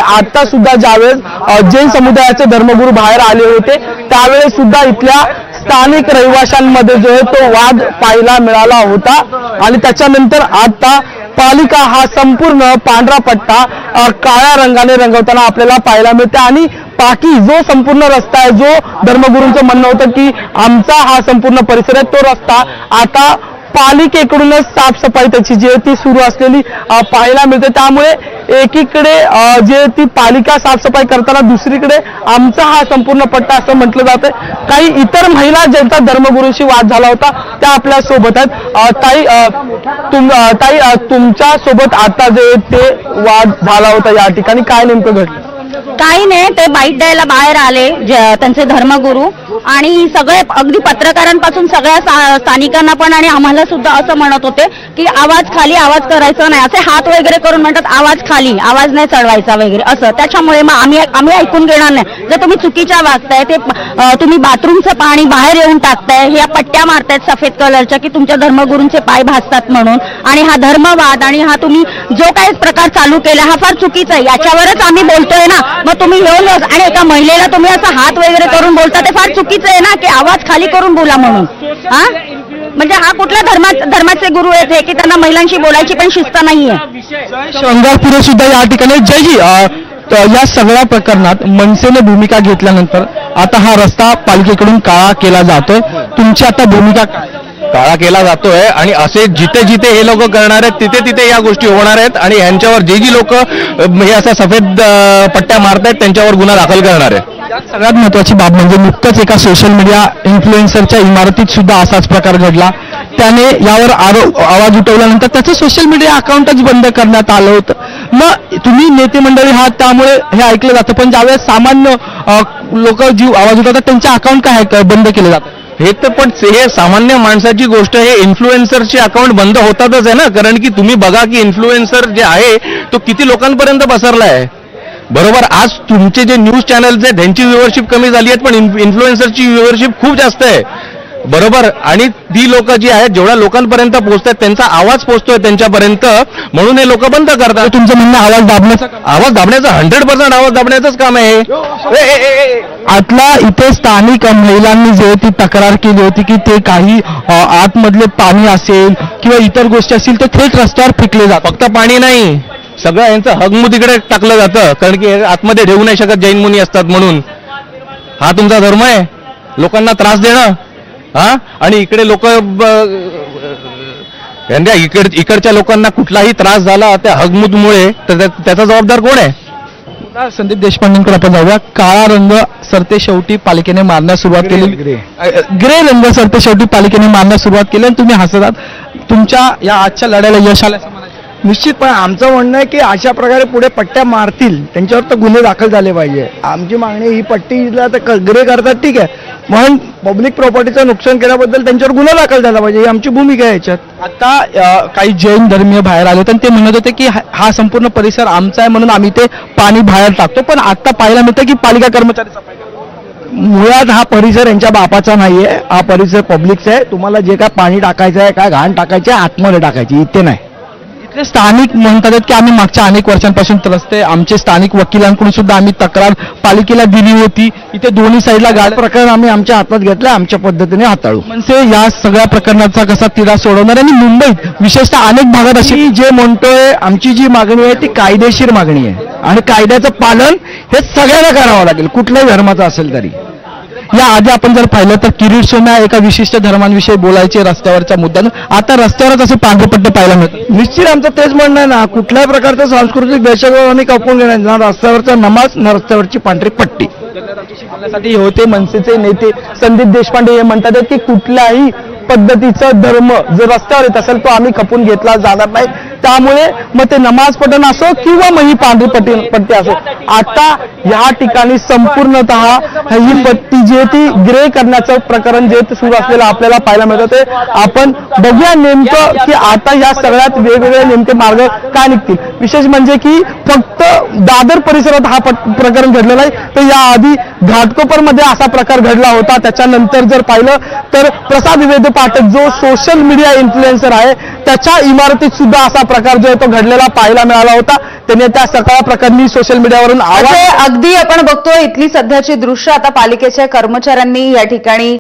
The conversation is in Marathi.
आता सुद्धा ज्यावेळेस जैन समुदायाचे धर्मगुरू बाहेर आले होते त्यावेळेस सुद्धा इथल्या स्थानिक रहिवाशांमध्ये जो आहे तो वाद पाहायला मिळाला होता आणि त्याच्यानंतर आता पालिका हा संपूर्ण पांढरा पट्टा काळ्या रंगाने रंगवताना आपल्याला पाहायला मिळते आणि बाकी जो संपूर्ण रस्ता आहे जो धर्मगुरूंचं म्हणणं होतं की आमचा हा संपूर्ण परिसर आहे तो रस्ता आता पालिकेकडूनच साफसफाई त्याची जी आहे ती सुरू असलेली पाहायला मिळते। त्यामुळे एकीकडे जे ती पालिका साफसफाई करताना दुसरीकडे आमचा हा संपूर्ण पट्टा असं म्हटलं जातं। काही इतर महिला ज्यांचा धर्मगुरूंशी वाद झाला होता त्या आपल्या सोबत आहेत। ताई तुमच्या सोबत आता जे ते वाद झाला होता या ठिकाणी काय नेमकं घडलं? काही नाही, ते बाईट द्यायला बाहेर आले त्यांचे धर्मगुरू आणि सगळे अगदी पत्रकारांपासून सगळ्या स्थानिकांना पण आणि आम्हाला सुद्धा असं म्हणत होते की आवाज खाली आवाज करायचा नाही, असे हात वगैरे करून म्हणतात आवाज खाली आवाज नाही चढवायचा वगैरे असं। त्याच्यामुळे मग आम्ही ऐकून घेणार नाही। जर तुम्ही चुकीच्या वागताय ते तुम्ही बाथरूमचं पाणी बाहेर येऊन टाकताय, ह्या पट्ट्या मारतायत सफेद कलरच्या की तुमच्या धर्मगुरूंचे पाय भासतात म्हणून, आणि हा धर्मवाद आणि हा तुम्ही जो काही प्रकार चालू केला हा फार चुकीचा आहे, याच्यावरच आम्ही बोलतोय ना। मग तुम्ही येऊन आणि एका महिलेला तुम्ही असं हात वगैरे करून बोलता ते फार चुकीचं आहे ना की आवाज खाली करून बोला म्हणून। हा म्हणजे हा कुठल्या धर्माचे गुरु आहेत हे की त्यांना महिलांशी बोलायची पण शिस्त नाहीये। शृंगारपुरे सुद्धा या ठिकाणी जयजी या सगळ्या प्रकरणात मनसेने भूमिका घेतल्यानंतर आता हा रस्ता पालिकेकडून काळा केला जातोय, तुमची आता भूमिका काय? काळा केला जातोय आणि असे जिथे जिथे हे लोक करणार आहेत तिथे तिथे या गोष्टी होणार आहेत आणि यांच्यावर जी लोक हे असा सफेद पट्ट्या मारतायत त्यांच्यावर गुन्हा दाखल करणार आहे। सगळ्यात महत्वाची बाब म्हणजे नुकतंच एका सोशल मीडिया इन्फ्लुएन्सरच्या इमारतीत सुद्धा असाच प्रकार घडला। त्याने यावर आवाज उठवल्यानंतर त्याचं सोशल मीडिया अकाउंटच बंद करण्यात आलं होतं। मग तुम्ही नेते मंडळी आहात त्यामुळे हे ऐकलं जातं, पण ज्यावेळेस सामान्य लोक जी आवाज उठवतात त्यांचे अकाउंट काय बंद केले जातात? हे तर पण हे सामान्य माणसाची गोष्ट, हे इन्फ्लुएन्सरचे अकाउंट बंद होतातच आहे ना, कारण की तुम्ही बघा की इन्फ्लुएन्सर जे आहे तो किती लोकांपर्यंत पसरला आहे। बरोबर, आज तुमचे जे न्यूज चॅनल्स आहेत त्यांची व्ह्यूअरशिप कमी झाली आहे पण इन्फ्लुएन्सरची व्ह्यूअरशिप खूप जास्त आहे। बरोबर, आणि ती लोक जी आहेत जेवढ्या लोकांपर्यंत पोहोचतात त्यांचा आवाज पोहोचतोय त्यांच्यापर्यंत म्हणून हे लोक बंद करतात। तुमचं म्हणणं आवाज दाबण्याचं 100% आवाज दाबण्याचंच काम आहे। आतला इथे स्थानिक महिलांनी जे ती तक्रार केली होती की ते काही आतमधले पाणी असेल किंवा इतर गोष्टी असतील ते थेट रस्त्यावर फेकले जातात। फक्त पाणी नाही, सगळं यांचं हगमू तिकडे टाकलं जातं कारण की आतमध्ये ठेवू नाही शकत, जैन मुनी असतात म्हणून। हा तुमचा धर्म आहे लोकांना त्रास देणं? हा, आणि इकडे लोक इकडच्या लोकांना कुठलाही त्रास झाला त्या हगमूतमुळे तर त्याचा जबाबदार कोण आहे? संदीप देशपांडेंकडे आपण जाऊया। काळा रंग सरते शेवटी पालिकेने मारण्यास सुरुवात केली, ग्रे रंग सरते शेवटी पालिकेने मारण्यास सुरुवात केली आणि तुम्ही हसत आहात। तुमच्या या आजच्या लढ्याला यश आलं? निश्चितपणे आमचं म्हणणं आहे की अशा प्रकारे पुढे पट्ट्या मारतील त्यांच्यावर तर गुन्हे दाखल झाले पाहिजे। आमची मागणी ही पट्टीला तर ग्रे करतात ठीक आहे, म्हणून पब्लिक प्रॉपर्टीचं नुकसान केल्याबद्दल त्यांच्यावर गुन्हा दाखल झाला पाहिजे, ही आमची भूमिका आहे याच्यात। आता काही जैन धर्मीय बाहेर आले तर ते म्हणत होते की हा संपूर्ण परिसर आमचा आहे म्हणून आम्ही ते पाणी बाहेर टाकतो, पण आता पाहायला मिळतं की पालिका कर्मचारी सफाई करतात। मुळात हा परिसर यांच्या बापाचा नाहीये, हा परिसर पब्लिकचा आहे। तुम्हाला जे काय पाणी टाकायचं आहे काय घाण टाकायची आहे आतमध्ये टाकायची, इथे नाही। इथले स्थानिक म्हणतात की आम्ही मागच्या अनेक वर्षांपासून त्रस्त आहे, आमचे स्थानिक वकिलांकडून सुद्धा आम्ही तक्रार पालिकेला दिली होती, इथे दोन्ही साईडला गाड प्रकरण आम्ही आमच्या हातात घेतलं, आमच्या पद्धतीने हाताळू। म्हणजे या सगळ्या प्रकरणाचा कसा तिढा सोडवणार आणि मुंबईत विशेषतः अनेक भागात अशी जे म्हणतोय आमची जी मागणी आहे ती कायदेशीर मागणी आहे आणि कायद्याचं पालन हे सगळ्यांना करावं लागेल कुठल्याही धर्माचं असेल तरी। या आधी आपण जर पाहिलं तर किरीट सोमय्या एका विशिष्ट धर्मांविषयी बोलायचे रस्त्यावरच्या मुद्द्यानं, आता रस्त्यावरच असे पांढरेपट्टे पाहायला मिळतात। निश्चित आमचं तेच म्हणणं आहे ना, कुठल्याही प्रकारचं सांस्कृतिक दहशतवादाने कापून घेणार ना रस्त्यावरचा नमाज ना रस्त्यावरची पांढरी पट्टी। बोलण्यासाठी होते मनसेचे नेते संदीप देशपांडे हे म्हणतात की कुठल्याही पद्धतीचं धर्म जर रस्त्यावर येत असेल तो आम्ही खपून घेतला जाणार नाही, त्यामुळे मग ते नमाज पठण असो किंवा मग ही पांढरी पट्टी असो, आता या ठिकाणी संपूर्णतः ही पट्टी जी आहे ती ग्रे करण्याचं प्रकरण जे सुरू असलेलं आपल्याला पाहायला मिळतं ते आपण बघूया नेमकं की आता या सगळ्यात वेगवेगळे नेमके मार्ग काय निघतील। विशेष म्हणजे की फक्त दादर परिसरात हा प्रकरण घडलेला आहे, तर याआधी घाटकोपर मध्ये असा प्रकार घडला होता। त्याच्यानंतर जर पाहिलं तर प्रसाद विवेद पाठक जो सोशल मीडिया इन्फ्लुएन्सर आहे त्याच्या इमारतीत सुद्धा असा प्रकार जो आहे तो घडलेला पाहायला मिळाला होता. त्याने त्या सगळ्या प्रकरणी सोशल मीडियावरून आवाज अगदी आपण बघतोय इथली सध्याची दृश्य. आता पालिकेच्या कर्मचाऱ्यांनी या ठिकाणी